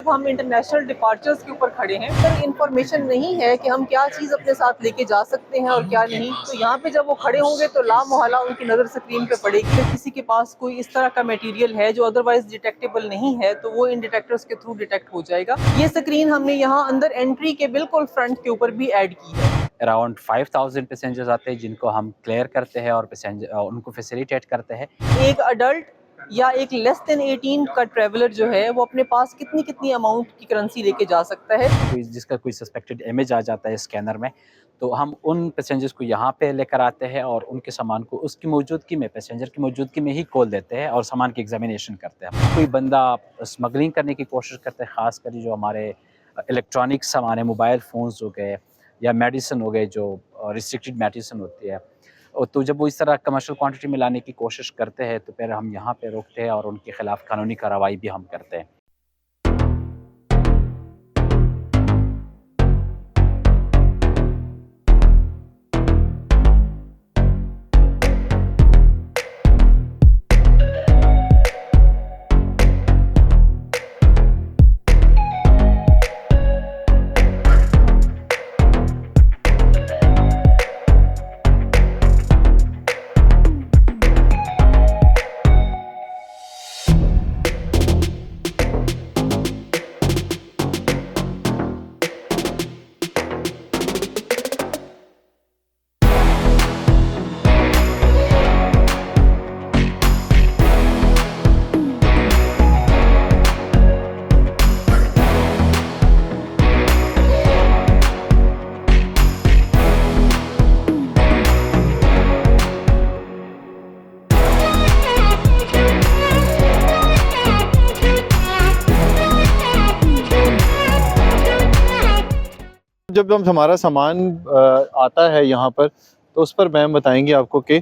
हम international departures के ऊपर खड़े हैं, पर इंफॉर्मेशन नहीं है कि हम क्या चीज़ अपने साथ लेके जा सकते हैं और क्या नहीं। तो यहाँ पे जब वो खड़े होंगे तो लामोहल्ला उनकी नज़र स्क्रीन पे पड़ेगी। अगर किसी के पास कोई इस तरह का मटेरियल है जो अदरवाइज डिटेक्टेबल नहीं है तो वो इन डिटेक्टर्स के थ्रू डिटेक्ट हो जाएगा। ये स्क्रीन हमने यहाँ अंदर एंट्री के बिल्कुल फ्रंट के ऊपर भी ऐड की है। अराउंड 5000 पैसेंजर्स आते हैं जिनको हम क्लियर करते हैं और पैसेंजर उनको फैसिलिटेट करते हैं। एक अडल्ट या एक लेस देन 18 का ट्रैवलर जो है वो अपने पास कितनी कितनी अमाउंट की करेंसी लेके जा सकता है। जिसका कोई सस्पेक्टेड इमेज आ जाता है स्कैनर में, तो हम उन पैसेंजर्स को यहाँ पे लेकर आते हैं और उनके सामान को उसकी मौजूदगी में, पैसेंजर की मौजूदगी में ही खोल देते हैं और सामान की एग्जामिनेशन करते हैं। कोई बंदा स्मगलिंग करने की कोशिश करता है, ख़ासकर जो हमारे इलेक्ट्रॉनिक सामान है, मोबाइल फ़ोन्स हो गए या मेडिसिन हो गए जो रिस्ट्रिक्टेड मेडिसिन होती है, तो जब वो इस तरह कमर्शियल क्वांटिटी में लाने की कोशिश करते हैं तो फिर हम यहाँ पे रोकते हैं और उनके खिलाफ कानूनी कार्रवाई भी हम करते हैं। जब हम हमारा सामान आता है यहाँ पर तो उस पर मैम बताएंगे आपको कि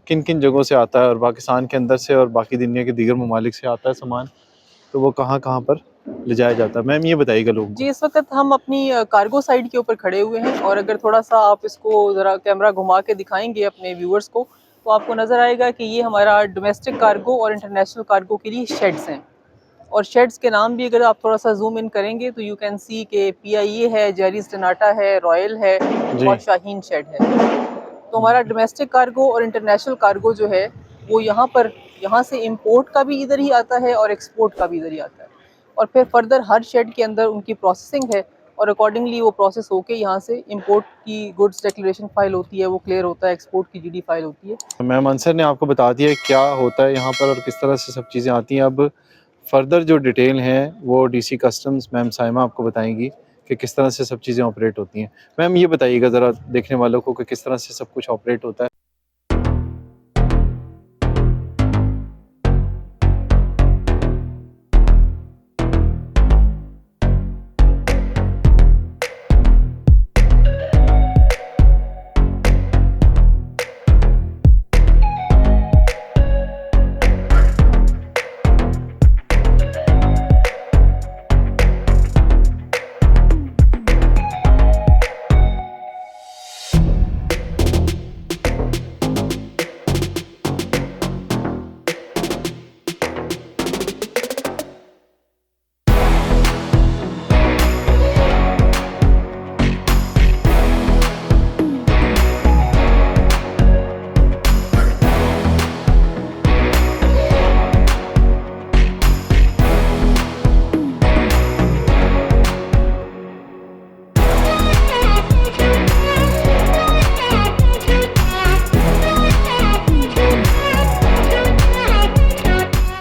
किन किन जगहों से आता है और पाकिस्तान के अंदर से और बाकी दुनिया के दीगर ममालिक से आता है सामान, तो वो कहाँ कहाँ पर ले जाया जाता है। मैम ये बताइएगा लोगों को। जी, इस वक्त हम अपनी कार्गो साइड के ऊपर खड़े हुए हैं और अगर थोड़ा सा आप इसको ज़रा कैमरा घुमा के दिखाएंगे अपने व्यूअर्स को तो आपको नज़र आएगा कि ये हमारा डोमेस्टिक कार्गो और इंटरनेशनल कार्गो के लिए शेड्स हैं। और शेड्स के नाम भी अगर आप थोड़ा सा जूम इन करेंगे तो यू कैन सी के PIA है, जेरीज टनाटा है, रॉयल है और शाहीन शेड है। तो हमारा डोमेस्टिक कार्गो और इंटरनेशनल कार्गो जो है वो यहाँ से इंपोर्ट का भी इधर ही आता है और एक्सपोर्ट का भी इधर ही आता है और फिर फर्दर हर शेड के अंदर उनकी प्रोसेसिंग है और अकॉर्डिंगली वो प्रोसेस होके यहाँ से इंपोर्ट की गुड्स डिक्लेरेशन फाइल होती है, वो क्लियर होता है, एक्सपोर्ट की GD फाइल होती है। मैम अंसर ने आपको बता दिया क्या होता है यहाँ पर और किस तरह से सब चीज़ें आती हैं। अब फर्दर जो डिटेल हैं वो DC कस्टम्स मैम साइमा आपको बताएंगी कि किस तरह से सब चीज़ें ऑपरेट होती हैं। मैम ये बताइएगा ज़रा देखने वालों को कि किस तरह से सब कुछ ऑपरेट होता है।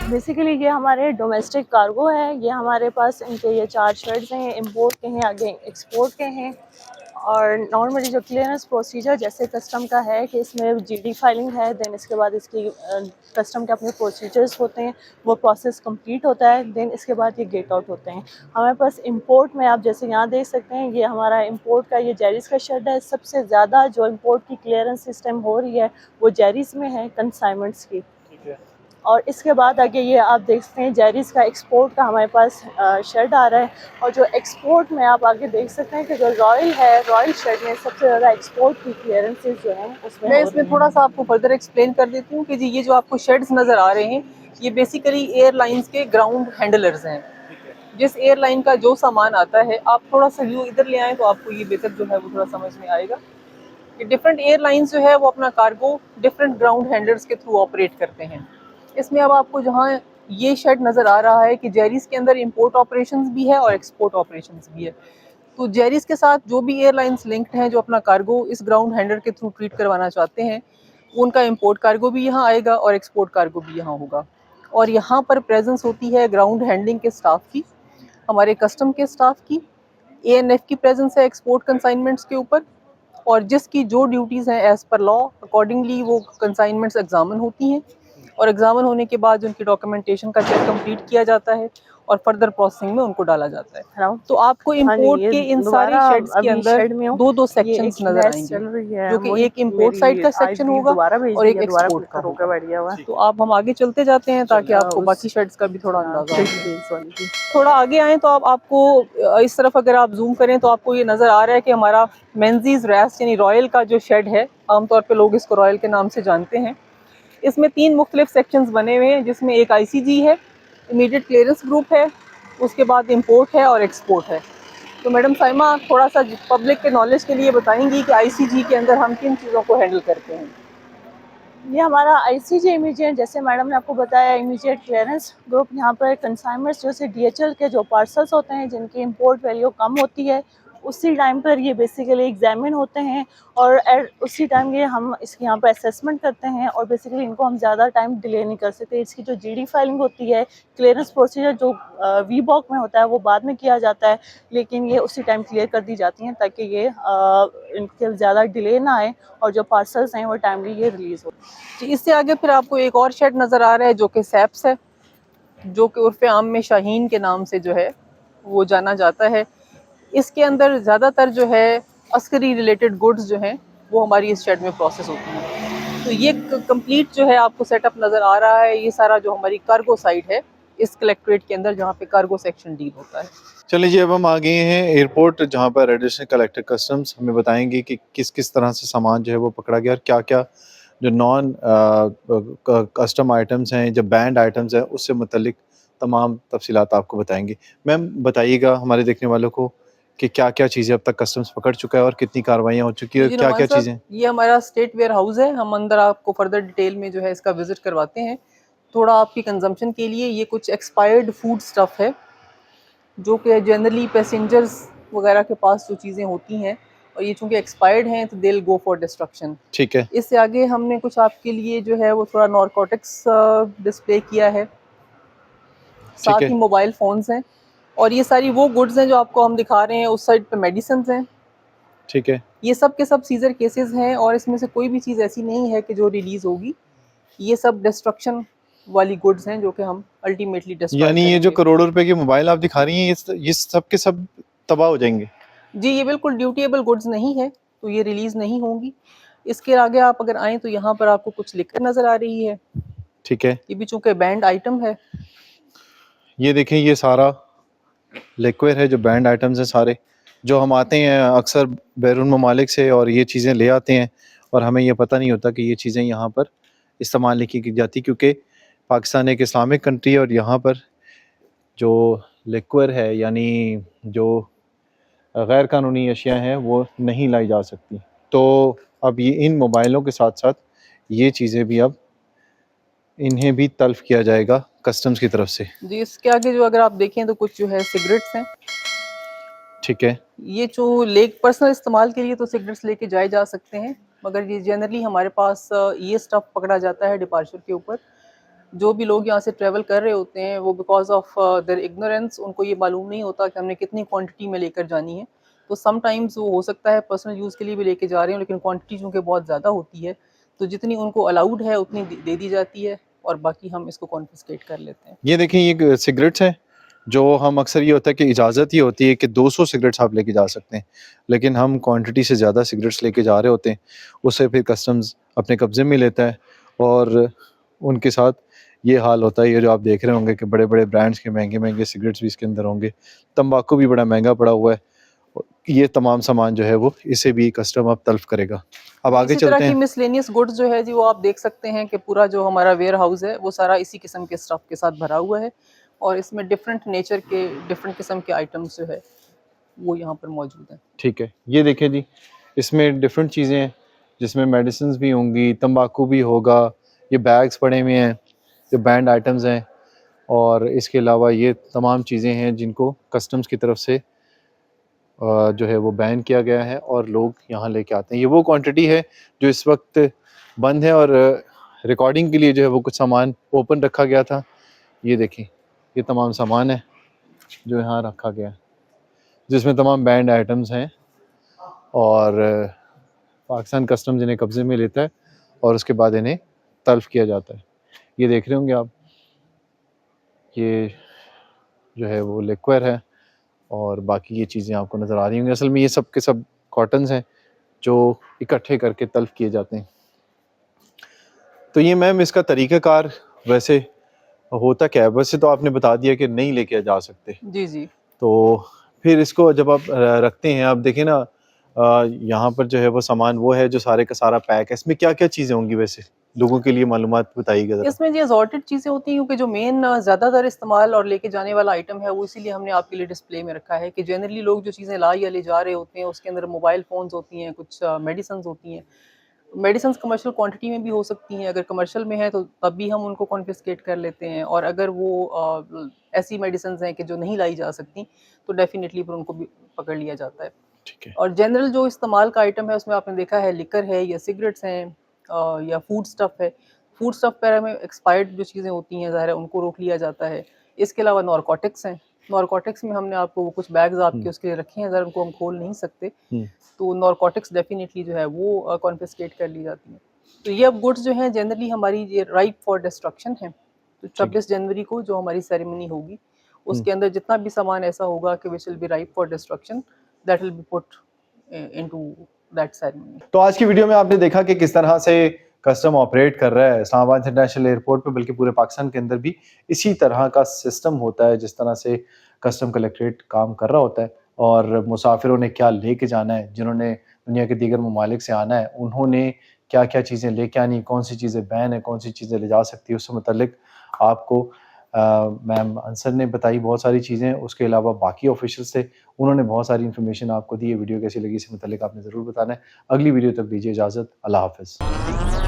बेसिकली ये हमारे डोमेस्टिक कार्गो है। ये हमारे पास इनके ये 4 शेड्स हैं, इंपोर्ट के हैं, आगे एक्सपोर्ट के हैं। और नॉर्मली जो क्लियरेंस प्रोसीजर जैसे कस्टम का है कि इसमें GD फाइलिंग है, देन इसके बाद इसकी कस्टम के अपने प्रोसीजर्स होते हैं, वो प्रोसेस कंप्लीट होता है, देन इसके बाद ये गेट आउट होते हैं। हमारे पास इंपोर्ट में आप जैसे यहाँ देख सकते हैं, ये हमारा इंपोर्ट का ये जेरीज़ का शेड है। सबसे ज़्यादा जो इंपोर्ट की क्लियरेंस सिस्टम हो रही है वो जेरीज़ में है, कंसाइनमेंट्स की। और इसके बाद आगे ये आप देख सकते हैं जेरीज़ का एक्सपोर्ट का हमारे पास शेड आ रहा है। और जो एक्सपोर्ट में आप आगे देख सकते हैं कि जो रॉयल है, रॉयल शेड में सबसे ज़्यादा एक्सपोर्ट की क्लियरेंसेस जो हैं उसमें मैं इसमें थोड़ा सा आपको फर्दर एक्सप्लेन कर देती हूँ कि जी ये जो आपको शेड्स नज़र आ रहे हैं ये बेसिकली एयरलाइंस के ग्राउंड हैंडलर्स हैं। जिस एयरलाइन का जो सामान आता है, आप थोड़ा सा व्यू इधर ले आएँ तो आपको ये बेहतर जो है वो थोड़ा समझ में आएगा कि डिफरेंट एयरलाइंस जो है वो अपना कार्गो डिफरेंट ग्राउंड हैंडलर्स के थ्रू ऑपरेट करते हैं। इसमें अब आपको जहाँ ये शेड नज़र आ रहा है कि जेरीज़ के अंदर इंपोर्ट ऑपरेशंस भी है और एक्सपोर्ट ऑपरेशंस भी है। तो जेरीज़ के साथ जो भी एयरलाइंस लिंक्ड हैं जो अपना कार्गो इस ग्राउंड हैंडलर के थ्रू ट्रीट करवाना चाहते हैं, उनका इंपोर्ट कार्गो भी यहाँ आएगा और एक्सपोर्ट कार्गो भी यहाँ होगा। और यहाँ पर प्रेजेंस होती है ग्राउंड हैंडलिंग के स्टाफ की, हमारे कस्टम के स्टाफ की, ANF की प्रेजेंस है एक्सपोर्ट कंसाइनमेंट्स के ऊपर, और जिसकी जो ड्यूटीज़ हैं एज़ पर लॉ अकॉर्डिंगली वो कंसाइनमेंट्स एग्जामिन होती हैं और एग्जामिन होने के बाद उनकी डॉक्यूमेंटेशन का चेक कंप्लीट किया जाता है और फर्दर प्रोसेसिंग में उनको डाला जाता है। तो आपको इंपोर्ट के इन सारे शेड्स के अंदर दो सेक्शंस नजर आएंगे, जो कि एक इंपोर्ट साइड का सेक्शन होगा और एक एक्सपोर्ट का होगा। तो आप हम आगे चलते जाते हैं ताकि आपको बाकी शेड्स का भी थोड़ा अंदाजा हो। थोड़ा आगे आए तो आपको इस तरफ अगर आप जूम करें तो आपको ये नज़र आ रहा है कि हमारा मेंजीज रैस यानी रॉयल का जो शेड है, आमतौर पे लोग इसको रॉयल के नाम से जानते हैं। इसमें 3 मुख्तलिफ सेक्शंस बने हुए हैं, जिसमें एक ICG है, इमीडिएट क्लियरेंस ग्रुप है, उसके बाद इंपोर्ट है और एक्सपोर्ट है। तो मैडम साइमा थोड़ा सा पब्लिक के नॉलेज के लिए बताएंगी कि ICG के अंदर हम किन चीज़ों को हैंडल करते हैं। ये हमारा ICG इमीडिएट, जैसे मैडम ने आपको बताया, इमीडिएट क्लियरेंस ग्रुप। यहाँ पर कंसाइनमेंट्स जैसे DHL के जो पार्सल्स होते हैं जिनकी इंपोर्ट वैल्यू कम होती है, उसी टाइम पर ये बेसिकली एग्जामिन होते हैं और उसी टाइम ये हम इसके यहाँ पर असेसमेंट करते हैं और बेसिकली इनको हम ज़्यादा टाइम डिले नहीं कर सकते। इसकी जो GD फाइलिंग होती है, क्लियरेंस प्रोसीजर जो VBOC में होता है वो बाद में किया जाता है, लेकिन ये उसी टाइम क्लियर कर दी जाती हैं ताकि ये इनके ज़्यादा डिले ना आए और जो पार्सल्स हैं वो टाइमली ये रिलीज़ हो। इससे आगे फिर आपको एक और शेड नज़र आ रहा है जो कि सैप्स है, जो कि उर्फ़े आम में शाहीन के नाम से जो है वो जाना जाता है। इसके अंदर ज़्यादातर जो है अस्करी रिलेटेड गुड्स जो हैं वो हमारी इस शेड में प्रोसेस होती हैं। तो ये कंप्लीट जो है आपको सेटअप नज़र आ रहा है, ये सारा जो हमारी कार्गो साइड है इस कलेक्ट्रेट के अंदर जहाँ पे कार्गो सेक्शन डील होता है। चलिए जी, अब हम आ गए हैं एयरपोर्ट जहाँ पर एडिशनल कलेक्टर कस्टम्स हमें बताएंगे कि किस किस तरह से सामान जो है वो पकड़ा गया और क्या क्या जो नॉन कस्टम आइटम्स हैं, जो बैंड आइटम्स हैं, उससे मुतल्लिक तमाम तफसीलात आपको बताएंगे। मैम बताइएगा हमारे देखने वालों को कि क्या क्या चीज़ें अब तक कस्टम्स पकड़ चुका है और कितनी कार्रवाइयाँ हो चुकी है, क्या क्या चीज़ें। ये हमारा स्टेट वेयर हाउस है, हम अंदर आपको फर्दर डिटेल में जो है इसका विजिट करवाते हैं। थोड़ा आपकी कंजम्पशन के लिए ये कुछ एक्सपायर्ड फूड स्टफ़ है जो कि जनरली पैसेंजर्स वगैरह के पास जो चीज़ें होती हैं और ये चूँकि एक्सपायर्ड हैं तो दिल गो फॉर डिस्ट्रक्शन। ठीक है। इससे आगे हमने कुछ आपके लिए जो है वो थोड़ा नारकोटिक्स डिस्प्ले किया है, साथ ही मोबाइल फ़ोन्स हैं और ये सारी वो गुड्स हैं जो आपको हम दिखा रहे हैं। उस साइड पे मेडिसिन्स हैं। ठीक है। ये सब के सब सीजर केसेस हैं और इसमें से कोई भी चीज़ ऐसी नहीं है कि जो रिलीज़ होगी। ये सब डिस्ट्रक्शन वाली गुड्स हैं जो कि हम अल्टीमेटली डिस्ट्रॉय यानी ये जो करोड़ों रुपए के मोबाइल आप दिखा रही हैं ये सब के सब तबाह हो जाएंगे। जी, ये बिल्कुल ड्यूटीएबल गुड्स नहीं है तो ये रिलीज़ नहीं होंगी। इसके आगे आप अगर आएँ तो यहाँ पर आपको कुछ लिखकर नज़र आ रही है। ठीक है। ये भी चूँकि बैंड आइटम है। ये देखें, ये सारा लिक्विड है, जो बैंड आइटम्स हैं सारे, जो हम आते हैं अक्सर बैरून ममालिक से और ये चीज़ें ले आते हैं और हमें ये पता नहीं होता कि ये चीज़ें यहाँ पर इस्तेमाल नहीं की जाती, क्योंकि पाकिस्तान एक इस्लामिक कंट्री है और यहाँ पर जो लिक्विड है यानी जो गैर कानूनी अशिया हैं वो नहीं लाई जा सकती। तो अब ये इन मोबाइलों के साथ साथ ये चीज़ें भी अब इन्हें भी तल्फ किया जाएगा कस्टम्स की तरफ से। जी, इसके आगे जो अगर आप देखें तो कुछ जो है सिगरेट्स हैं। ठीक है। ये जो पर्सनल इस्तेमाल के लिए तो सिगरेट्स लेके जाए जा सकते हैं, मगर ये जनरली हमारे पास ये स्टफ़ पकड़ा जाता है डिपार्चर के ऊपर। जो भी लोग यहाँ से ट्रैवल कर रहे होते हैं वो बिकॉज ऑफ देयर इग्नोरेंस, उनको ये मालूम नहीं होता कि हमने कितनी क्वांटिटी में लेकर जानी है। तो समटाइम्स वो हो सकता है पर्सनल यूज़ के लिए भी लेके जा रहे हैं, लेकिन क्वांटिटी चूँकि बहुत ज़्यादा होती है तो जितनी उनको अलाउड है उतनी दे दी जाती है और बाकी हम इसको कॉन्फिस्केट कर लेते हैं। ये देखें, ये सिगरेट्स हैं जो हम अक्सर ये होता है कि इजाज़त ही होती है कि 200 सिगरेट्स आप लेके जा सकते हैं, लेकिन हम क्वांटिटी से ज़्यादा सिगरेट्स लेके जा रहे होते हैं। उससे फिर कस्टम्स अपने कब्ज़े में लेता है और उनके साथ ये हाल होता है। ये जो आप देख रहे होंगे कि बड़े बड़े ब्रांड्स के महंगे महंगे सिगरेट्स भी इसके अंदर होंगे, तंबाकू भी बड़ा महंगा पड़ा हुआ है। ये तमाम सामान जो है वो इसे भी कस्टम अब तल्फ करेगा। अब आगे चलते हैं। मिसलेनियस गुड्स जो है जी वो आप देख सकते हैं कि पूरा जो हमारा वेयर हाउस है वो सारा इसी किस्म के स्टफ के साथ भरा हुआ है। और इसमें डिफरेंट नेचर के डिफरेंट किस्म के आइटम्स जो है वो यहाँ पर मौजूद हैं। ठीक है, ये देखिए जी, इसमें डिफरेंट चीज़ें हैं जिसमें मेडिसिन भी होंगी, तंबाकू भी होगा, ये बैग्स पड़े हुए हैं, ये बैंड आइटम्स हैं, और इसके अलावा ये तमाम चीज़ें हैं जिनको कस्टम्स की तरफ से जो है वो बैन किया गया है और लोग यहाँ लेके आते हैं। ये वो क्वांटिटी है जो इस वक्त बंद है, और रिकॉर्डिंग के लिए जो है वो कुछ सामान ओपन रखा गया था। ये देखें, ये तमाम सामान है जो यहाँ रखा गया है, जिसमें तमाम बैंड आइटम्स हैं, और पाकिस्तान कस्टम्स इन्हें कब्ज़े में लेता है और उसके बाद इन्हें तल्फ़ किया जाता है। ये देख रहे होंगे आप, ये जो है वो लिक्विड है, और बाकी ये चीज़ें आपको नज़र आ रही होंगी। असल में ये सब के सब कॉटन्स हैं जो इकट्ठे करके तल्फ़ किए जाते हैं। तो ये मैम इसका तरीक़ाकार वैसे होता क्या है? वैसे तो आपने बता दिया कि नहीं लेके जा सकते, जी। तो फिर इसको जब आप रखते हैं, आप देखें ना, यहाँ पर जो है वो सामान वो है जो सारे का सारा पैक है। इसमें क्या-क्या चीज़ें होंगी वैसे? लोगों के लिए मालूमात बताइएगा ज़रा। इसमें जी असॉर्टेड चीज़ें होती हैं, क्योंकि जो मेन ज़्यादातर इस्तेमाल और लेके जाने वाला आइटम है वो इसीलिए हमने आपके लिए डिस्प्ले में रखा है कि जनरली लोग जो चीज़ें ला या ले जा रहे होते हैं उसके अंदर मोबाइल फ़ोन्स होती हैं, कुछ मेडिसिन्स होती हैं। मेडिसिन्स कमर्शियल क्वांटिटी में भी हो सकती हैं, अगर कमर्शियल में है तो तब भी हम उनको कॉन्फिस्केट कर लेते हैं, और अगर वो ऐसी मेडिसिन्स हैं कि जो नहीं लाई जा सकती तो डेफिनेटली फिर उनको भी पकड़ लिया जाता है। ठीक है। और जनरल जो इस्तेमाल का आइटम है उसमें आपने देखा है लिकर है या सिगरेट्स हैं, या फूड स्टफ़ है। फूड स्टफ़ वगैरह में एक्सपायर्ड जो चीज़ें होती हैं ज़ाहिर है उनको रोक लिया जाता है। इसके अलावा नारकोटिक्स हैं। नारकोटिक्स में हमने आपको वो कुछ बैग्स आपके उसके लिए रखे हैं, ज़रा उनको हम खोल नहीं सकते। तो नारकोटिक्स डेफिनेटली जो है वो कॉन्फिस्केट कर ली जाती हैं। तो ये अब गुड्स जो हैं जनरली हमारी ये राइप फॉर डिस्ट्रक्शन है। तो 26 जनवरी को जो हमारी सेरेमनी होगी उसके अंदर जितना भी सामान ऐसा होगा कि which will be ripe for destruction, that will be put into that ceremony. तो आज की वीडियो में आपने देखा कि किस तरह से कस्टम ऑपरेट कर रहा है इस्लामाबाद इंटरनेशनल एयरपोर्ट पे, बल्कि पूरे पाकिस्तान के अंदर भी इसी तरह का सिस्टम होता है जिस तरह से कस्टम कलेक्ट्रेट काम कर रहा होता है। और मुसाफिरों ने क्या लेके जाना है, जिन्होंने दुनिया के दीगर ममालिक से आना है, उन्होंने क्या क्या चीज़ें लेके आनी, कौन सी चीज़ें बैन है, कौन सी चीज़ें ले जा सकती है, उससे मुतल्लिक आपको मैम अंसर ने बताई बहुत सारी चीज़ें। उसके अलावा बाकी ऑफिशियल्स थे, उन्होंने बहुत सारी इन्फॉर्मेशन आपको दी है। वीडियो कैसी लगी इससे मुतल्लिक आपने ज़रूर बताना है। अगली वीडियो तक दीजिए इजाज़त। अल्लाह हाफ़िज़।